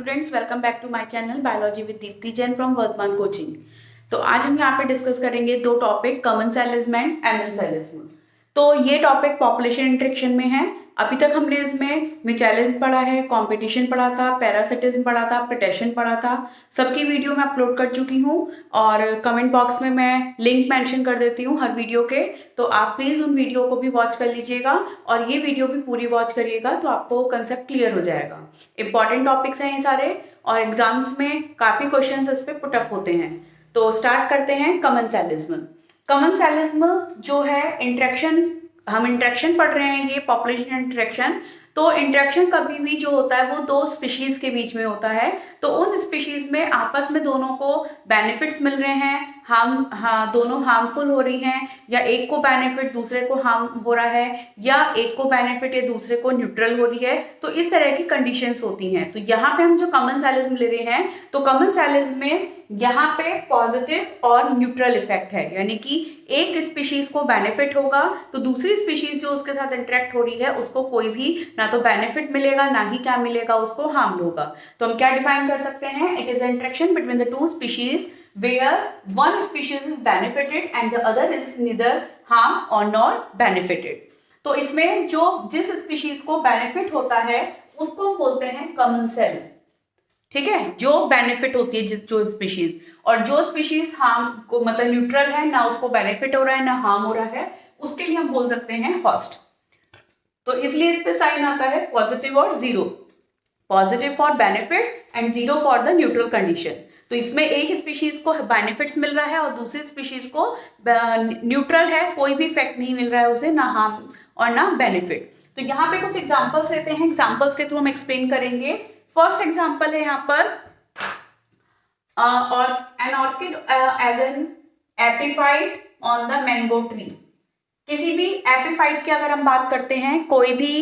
Students, welcome back to my channel biology with Deepti Jain from Vardhman coaching. तो आज हम यहाँ पे डिस्कस करेंगे दो टॉपिक, कमेंसालिज्म एंड एमेंसालिज्म। तो ये टॉपिक पॉपुलेशन इंटरेक्शन में है। अभी तक हमने इसमें मिचेलिज्म पढ़ा है, कंपटीशन पढ़ा था, पैरासिटिज्म पढ़ा था, प्रेडेशन पढ़ा था। सबकी वीडियो मैं अपलोड कर चुकी हूँ और कमेंट बॉक्स में मैं लिंक मेंशन कर देती हूँ हर वीडियो के, तो आप प्लीज उन वीडियो को भी वॉच कर लीजिएगा और ये वीडियो भी पूरी वॉच करिएगा तो आपको कंसेप्ट क्लियर हो जाएगा। इंपॉर्टेंट टॉपिक्स हैं ये सारे और एग्जाम्स में काफी क्वेश्चंस इस पे पुटअप होते हैं। तो स्टार्ट करते हैं कमेंसालिज्म। कमेंसालिज्म जो है इंटरेक्शन, हम इंटरेक्शन पढ़ रहे हैं, ये पॉपुलेशन इंटरेक्शन। तो इंटरेक्शन कभी भी जो होता है वो दो स्पीशीज के बीच में होता है। तो उन स्पीशीज में आपस में दोनों को बेनिफिट्स मिल रहे हैं, दोनों हार्मफुल हो रही हैं, या एक को बेनिफिट दूसरे को हार्म हो रहा है, या एक को बेनिफिट या दूसरे को न्यूट्रल हो रही है। तो इस तरह की कंडीशंस होती हैं। तो यहाँ पे हम जो कमेंसालिज्म ले रहे हैं, तो कमेंसालिज्म में यहाँ पे पॉजिटिव और न्यूट्रल इफेक्ट है, यानी कि एक स्पीशीज को बेनिफिट होगा तो दूसरी स्पीशीज जो उसके साथ इंटरेक्ट हो रही है उसको कोई भी ना तो बेनिफिट मिलेगा ना ही क्या मिलेगा, उसको हार्म होगा। तो हम क्या डिफाइन कर सकते हैं? It is interaction between the two species where one species is benefited and the other is neither harm or nor benefited। तो इसमें जो जिस स्पीशीज को बेनिफिट होता है उसको बोलते हैं कमेंसल, ठीक है, जो बेनिफिट होती है जो स्पीशीज, और जो स्पीशीज हार्म को मतलब न्यूट्रल है, ना उसको बेनिफिट हो रहा है ना हार्म हो रहा है, उसके लिए हम बोल सकते हैं होस्ट। तो इसलिए इस पे साइन आता है पॉजिटिव और zero, positive for benefit and zero for the neutral condition. तो इसमें एक स्पीशीज को बेनिफिट्स मिल रहा है और दूसरी स्पीशीज को न्यूट्रल है, कोई भी इफेक्ट नहीं मिल रहा है उसे, ना हार्म और ना बेनिफिट। तो यहाँ पे कुछ एग्जांपल्स लेते हैं, एग्जांपल्स के थ्रू हम एक्सप्लेन करेंगे। फर्स्ट एग्जांपल है यहाँ पर और an orchid as an epiphyte on the mango tree. किसी भी एपिफाइट की अगर हम बात करते हैं, कोई भी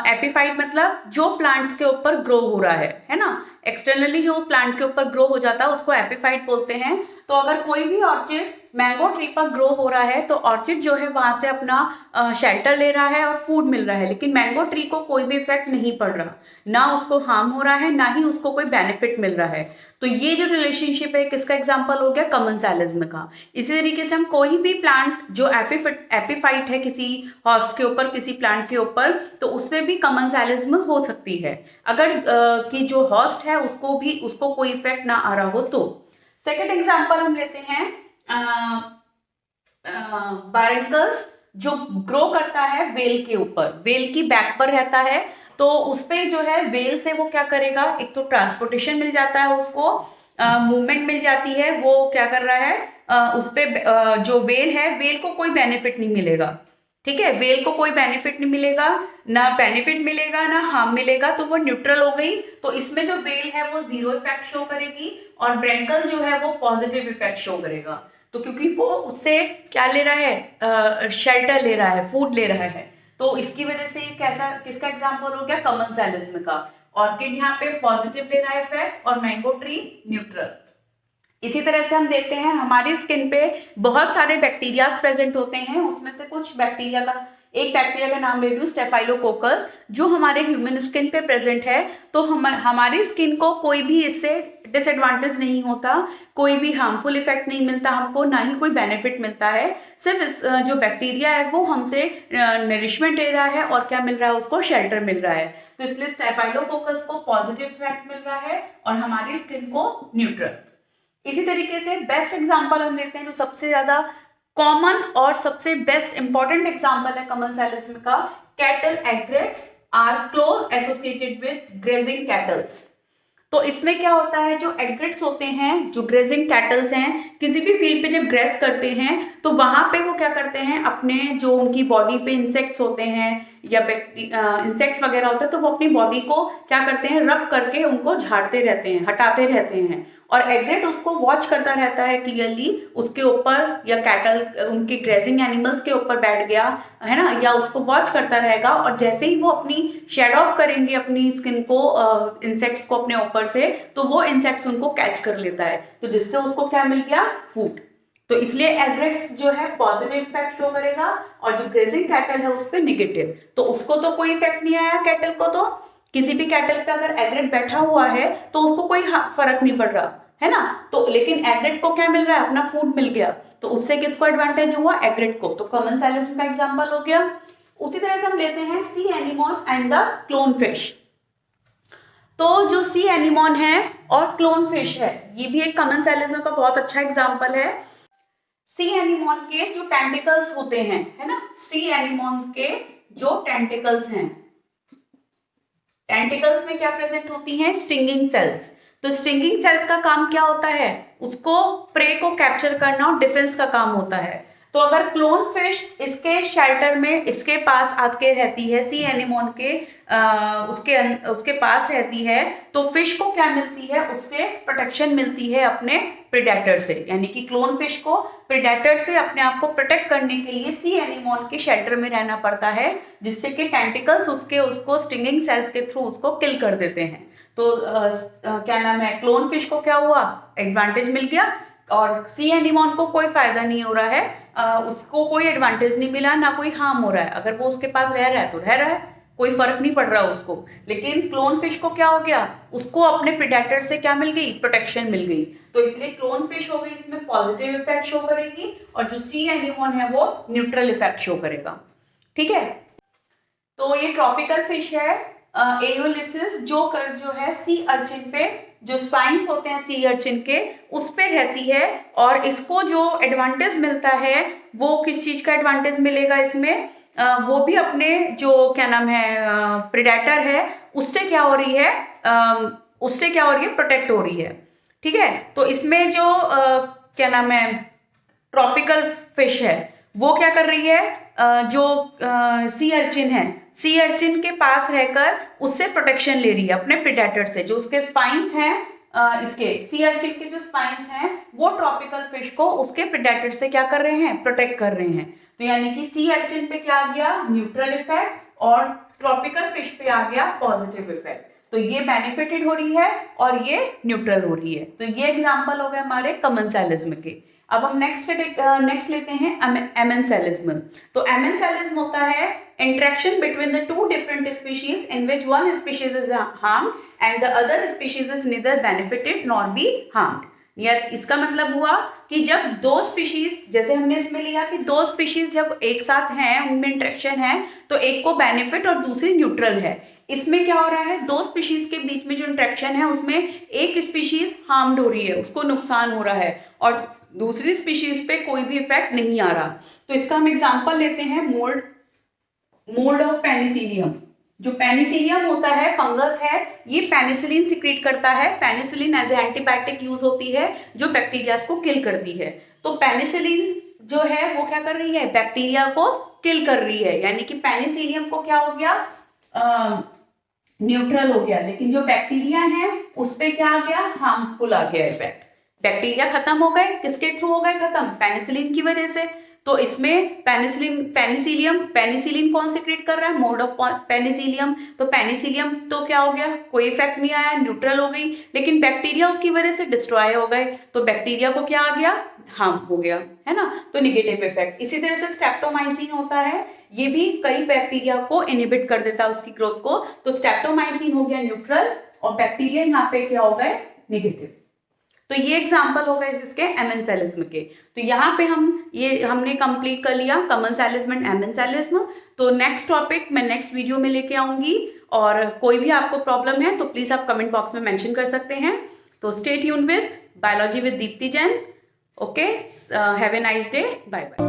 एपिफाइट मतलब जो प्लांट्स के ऊपर ग्रो हो रहा है ना, एक्सटर्नली जो प्लांट के ऊपर ग्रो हो जाता है उसको एपिफाइट बोलते हैं। तो अगर कोई भी ऑर्चिड मैंगो ट्री पर ग्रो हो रहा है तो ऑर्चिड जो है वहां से अपना शेल्टर ले रहा है और फूड मिल रहा है, लेकिन मैंगो ट्री को कोई भी इफेक्ट नहीं पड़ रहा, ना उसको हार्म हो रहा है ना ही उसको कोई बेनिफिट मिल रहा है। तो ये जो रिलेशनशिप है किसका एग्जाम्पल हो गया? कमेंसालिज्म का। इसी तरीके से हम कोई भी प्लांट जो एपिफाइट है किसी होस्ट के ऊपर, किसी प्लांट के ऊपर, तो उसमें भी कमेंसालिज्म हो सकती है अगर कि जो होस्ट है उसको कोई इफेक्ट ना आ रहा हो। तो सेकेंड एग्जाम्पल हम लेते हैं बारंकल्स, जो ग्रो करता है वेल के ऊपर, वेल की बैक पर रहता है। तो उसपे जो है वेल से वो क्या करेगा, एक तो ट्रांसपोर्टेशन मिल जाता है, उसको मूवमेंट मिल जाती है, वो क्या कर रहा है उसपे जो वेल है, वेल को कोई बेनिफिट नहीं मिलेगा, ठीक है, वेल को कोई बेनिफिट नहीं मिलेगा, ना बेनिफिट मिलेगा ना हार्म मिलेगा, तो वो न्यूट्रल हो गई। तो इसमें जो वेल है वो जीरो इफेक्ट शो करेगी और ब्रैंकल जो है वो पॉजिटिव इफेक्ट शो करेगा। तो क्योंकि वो उससे क्या ले रहा है, शेल्टर ले रहा है, फूड ले रहा है, तो इसकी वजह से ये कैसा, किसका एग्जाम्पल हो गया? कमेंसालिज्म का। ऑर्किड यहाँ पे पॉजिटिव ले रहा है इफेक्ट और मैंगो ट्री न्यूट्रल। इसी तरह से हम देखते हैं हमारी स्किन पे बहुत सारे बैक्टीरियाज प्रेजेंट होते हैं, उसमें से कुछ बैक्टीरिया का, एक बैक्टीरिया का नाम ले रही हूँ स्टेफाइलोकोकस, जो हमारे ह्यूमन स्किन पे प्रेजेंट है। तो हमारी स्किन को कोई भी इससे डिसएडवांटेज नहीं होता, कोई भी हार्मफुल इफेक्ट नहीं मिलता हमको, ना ही कोई बेनिफिट मिलता है। सिर्फ जो बैक्टीरिया है वो हमसे नरिशमेंट ले रहा है और क्या मिल रहा है, उसको शेल्टर मिल रहा है। तो इसलिए स्टेफाइलोकोकस को पॉजिटिव इफेक्ट मिल रहा है और हमारी स्किन को न्यूट्रल। इसी तरीके से बेस्ट एग्जांपल हम लेते हैं, जो सबसे ज्यादा कॉमन और सबसे बेस्ट इंपॉर्टेंट एग्जांपल है कमेंसालिज्म का, cattle egrets are close associated with grazing cattles. तो इसमें क्या होता है, जो एग्रेट्स होते हैं, जो ग्रेजिंग कैटल्स हैं, किसी भी फील्ड पे जब ग्रेस करते हैं तो वहां पे वो क्या करते हैं, अपने जो उनकी बॉडी पे इंसेक्ट्स होते हैं या इंसेक्ट्स वगैरह होते हैं, तो वो अपनी बॉडी को क्या करते हैं, रब करके उनको झाड़ते रहते हैं, हटाते रहते हैं, और एग्रेट उसको वॉच करता रहता है क्लियरली, उसके ऊपर या कैटल उनके ग्रेजिंग एनिमल्स के ऊपर बैठ गया है ना, या उसको वॉच करता रहेगा, और जैसे ही वो अपनी शेड ऑफ करेंगे अपनी स्किन को, इंसेक्ट्स को अपने ऊपर से, तो वो इंसेक्ट्स उनको कैच कर लेता है, तो जिससे उसको क्या मिल गया, फूड। तो इसलिए एग्रेट्स जो है पॉजिटिव इफेक्ट शो करेगा और जो ग्रेजिंग कैटल है उस पर निगेटिव। तो उसको तो कोई इफेक्ट नहीं आया कैटल को, तो किसी भी कैटल पे अगर एग्रेट बैठा हुआ है तो उसको कोई फर्क नहीं पड़ रहा है ना, तो लेकिन एग्रेट को क्या मिल रहा है, अपना फूड मिल गया, तो उससे किसको एडवांटेज हुआ, एग्रेट को। तो कॉमन साइलेंस का एग्जांपल हो गया। उसी तरह से हम लेते हैं सी anemone and the clown fish. तो जो सी एनीमोन है और क्लोन फिश है, ये भी एक कॉमन साइलेंस का बहुत अच्छा एग्जांपल है। सी एनीमोन के जो टेंटिकल्स होते हैं, है ना, सी एनीमोन के जो टेंटिकल्स हैं, टेंटिकल्स में क्या प्रेजेंट होती हैं, स्टिंगिंग सेल्स। तो स्टिंगिंग सेल्स का काम क्या होता है, उसको प्रे को कैप्चर करना और डिफेंस का काम होता है। तो अगर क्लोन फिश इसके शेल्टर में, इसके पास आके रहती है, सी एनीमोन के उसके पास रहती है, तो फिश को क्या मिलती है, उससे प्रोटेक्शन मिलती है अपने प्रेडेटर से। यानी कि क्लोन फिश को प्रेडेटर से अपने आप को प्रोटेक्ट करने के लिए सी एनीमोन के शेल्टर में रहना पड़ता है, जिससे कि टेंटिकल्स उसको स्टिंगिंग सेल्स के थ्रू उसको किल कर देते हैं। तो क्या नाम है, क्लोन फिश को क्या हुआ, एडवांटेज मिल गया, और सी एनीमोन को कोई फायदा नहीं हो रहा है, उसको कोई एडवांटेज नहीं मिला, ना कोई हार्म हो रहा है। अगर वो उसके पास रह रहा है तो रह रहा है, कोई फर्क नहीं पड़ रहा उसको। लेकिन क्लोन फिश को क्या हो गया, उसको अपने प्रेडेटर से क्या मिल गई, प्रोटेक्शन मिल गई। तो इसलिए क्लोन फिश हो गई, इसमें पॉजिटिव इफेक्ट शो करेगी, और जो सी एनीमोन है वो न्यूट्रल इफेक्ट शो करेगा। ठीक है, तो ये ट्रॉपिकल फिश है एओलिसिस, जो है सी अर्चिन पे, जो स्पाइन्स होते हैं सी अर्चिन के, उस पे रहती है। और इसको जो एडवांटेज मिलता है, वो किस चीज का एडवांटेज मिलेगा इसमें, वो भी अपने जो क्या नाम है प्रेडेटर है, उससे क्या हो रही है, प्रोटेक्ट हो रही है। ठीक है, तो इसमें जो क्या नाम है ट्रॉपिकल फिश है, वो क्या कर रही है, जो सी अर्चिन है, सी अर्चिन के पास रहकर उससे प्रोटेक्शन ले रही है अपने प्रेडेटर से। जो उसके स्पाइन्स हैं, इसके सी अर्चिन के जो स्पाइन्स हैं, वो ट्रॉपिकल फिश को उसके प्रेडेटर से क्या कर रहे हैं, प्रोटेक्ट कर रहे हैं। तो यानी कि सी अर्चिन पे क्या आ गया, न्यूट्रल इफेक्ट, और ट्रॉपिकल फिश पे आ गया पॉजिटिव इफेक्ट। तो ये बेनिफिटेड हो रही है और ये न्यूट्रल हो रही है। तो ये एग्जाम्पल हो गए हमारे कमेंसालिज्म के। अब हम नेक्स्ट लेते हैं एमेंसेलिज्म। तो एमेंसेलिज्म होता है interaction between the two different species in which one species is harmed and the other species is neither benefited nor be harmed. या इसका मतलब हुआ कि जब दो स्पीशीज, जैसे हमने इसमें लिया कि दो स्पीशीज जब एक साथ हैं, उनमें इंटरेक्शन है, तो एक को बेनिफिट और दूसरी न्यूट्रल है। इसमें क्या हो रहा है, दो स्पीशीज के बीच में जो इंटरेक्शन है, उसमें एक स्पीशीज हार्म्ड हो रही है, उसको नुकसान हो रहा है, और दूसरी स्पीशीज पे कोई भी इफेक्ट नहीं आ रहा। तो इसका हम एग्जांपल लेते हैं मोल्ड ऑफ पेनिसिलियम। जो पेनिसिलियम होता है, फंगस है, ये पेनिसिलिन सिक्रीट करता है। Penicillin as a antibiotic use होती है, जो बैक्टीरिया को किल करती है। तो पेनिसिलिन जो है वो क्या कर रही है, बैक्टीरिया को किल कर रही है। यानी कि पेनिसिलियम को क्या हो गया, न्यूट्रल हो गया, लेकिन जो बैक्टीरिया है उस पे क्या आ गया, हार्मफुल आ गया इफेक्ट। बैक्टीरिया खत्म हो गए, किसके थ्रू हो गए खत्म, पेनिसिलिन की वजह से। तो इसमें पेनिसिलिन कौन सिक्रीट कर रहा है, मोड ऑफ पेनिसिलियम। तो पेनिसिलियम तो क्या हो गया, कोई इफेक्ट नहीं आया, न्यूट्रल हो गई, लेकिन बैक्टीरिया उसकी वजह से डिस्ट्रॉय हो गए, तो बैक्टीरिया को क्या आ गया, हार्म हो गया, है ना, तो निगेटिव इफेक्ट। इसी तरह से स्ट्रेप्टोमाइसिन होता है, ये भी कई बैक्टीरिया को इनहिबिट कर देता है उसकी ग्रोथ को। तो स्ट्रेप्टोमाइसिन हो गया न्यूट्रल, और बैक्टीरिया यहाँ पे क्या हो गए, नेगेटिव। तो ये एग्जाम्पल हो गए जिसके एमेंसेलिज्म के। तो यहाँ पे हमने कंप्लीट कर लिया कमेंसेलिज्म एंड एमेंसेलिज्म। तो नेक्स्ट टॉपिक मैं नेक्स्ट वीडियो में लेके आऊंगी, और कोई भी आपको प्रॉब्लम है तो प्लीज आप कमेंट बॉक्स में मेंशन कर सकते हैं। तो stay tune with biology with Deepti Jain. Okay, have a nice day, bye bye.